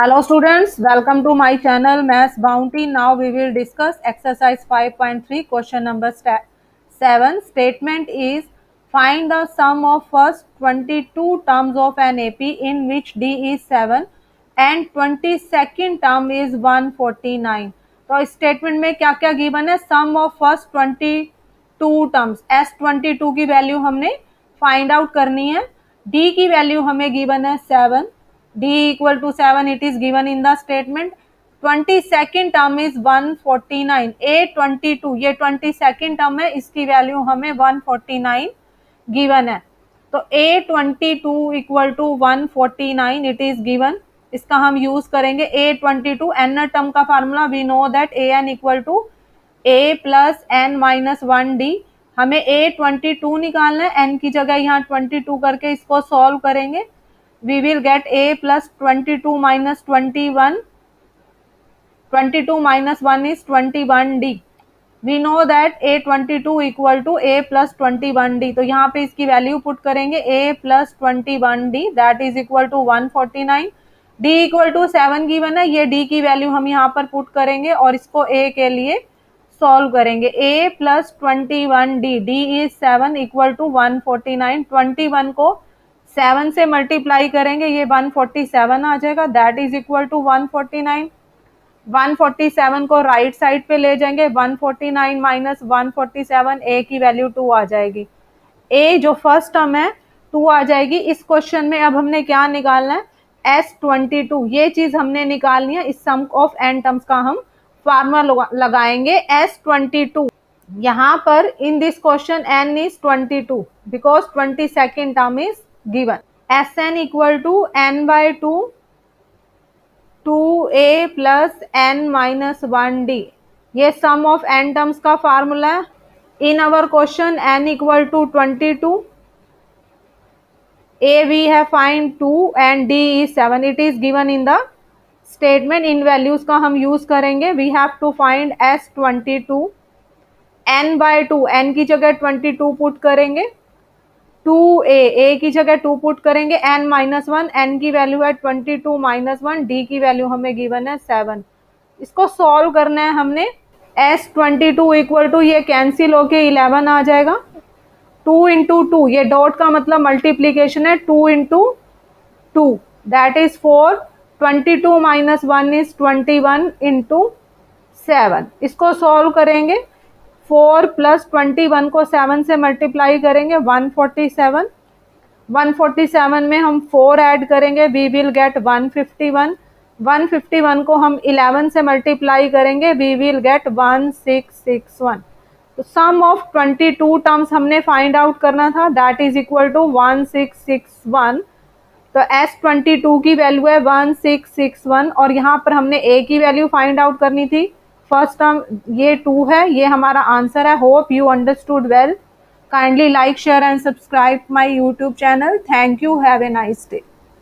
Hello students, welcome to my channel Maths Bounty. Now we will discuss exercise 5.3 question number 7. Statement is find the sum of first 22 terms of an AP in which D is 7 and 22nd term is 149. तो statement में क्या क्या given है? सम of first 22 terms, S22 की value हमने find out करनी है, D की वैल्यू हमें गिवन है 7, D equal to 7 it is given in the statement. 22nd term is 149. A22 ये 22nd term है, इसकी वैल्यू हमें 149 गिवन है. तो A22 equal to 149 it is given. इसका हम यूज करेंगे. A22 n टर्म का formula we know that an equal to a plus n minus 1d. हमें A22 निकालना है, n की जगह यहाँ 22 करके इसको सॉल्व करेंगे. We will get a plus 22 minus 21. 22 minus 1 is 21d. We know that a22 equal to a plus 21d. तो यहाँ पे इसकी वैल्यू पुट करेंगे a plus 21d that is equal to 149. d equal to 7 given है, ये d की value हम यहाँ पर पुट करेंगे और इसको a के लिए सॉल्व करेंगे. a plus 21d, d is 7 equal to 149. 21 को 7 से मल्टीप्लाई करेंगे, ये 147 आ जाएगा. That is equal to 149. 147 को राइट साइड पे ले जाएंगे. 149 माइनस 147, ए की वैल्यू 2 आ जाएगी. ए जो फर्स्ट टर्म है 2 आ जाएगी. इस क्वेश्चन में अब हमने क्या निकालना है? S22. ये चीज हमने निकालनी है. इस सम ऑफ एन टर्म्स का हम फार्मूला लगाएंगे. S22 यहाँ पर in this question n is 22 because 22nd term is given. Sn equal to n by 2 2a plus n minus 1d. ये सम ऑफ n टर्म्स का फार्मूला है. In our question n equal to 22, a we have find 2 and d is 7. It is given in the statement. In values का हम use करेंगे. We have to find S22. n by 2, n की जगह 22 put करेंगे. 2a, a की जगह 2 put करेंगे. n minus 1, n की वैल्यू है 22 माइनस 1, d की वैल्यू हमें गिवन है 7. इसको सॉल्व करना है हमने. S22 इक्वल टू ये कैंसिल होके 11 आ जाएगा. 2 इंटू 2, ये डॉट का मतलब मल्टीप्लीकेशन है. 2 into 2 that is 4. 22 minus 1 is 21 into 7. इसको सॉल्व करेंगे. 4 प्लस 21 को 7 से मल्टीप्लाई करेंगे. 147. 147 में हम 4 ऐड करेंगे. We will gate 151. 151 को हम 11 से मल्टीप्लाई करेंगे. We will get 1661. तो सम ऑफ 22 टर्म्स हमने फाइंड आउट करना था. That is equal to 1661. तो S22 की वैल्यू है 1661 और यहाँ पर हमने a की वैल्यू फाइंड आउट करनी थी. फर्स्ट टर्म ये 2 है, ये हमारा आंसर है. Hope you understood well. Kindly like, share and subscribe my YouTube channel. Thank you. Have a nice day.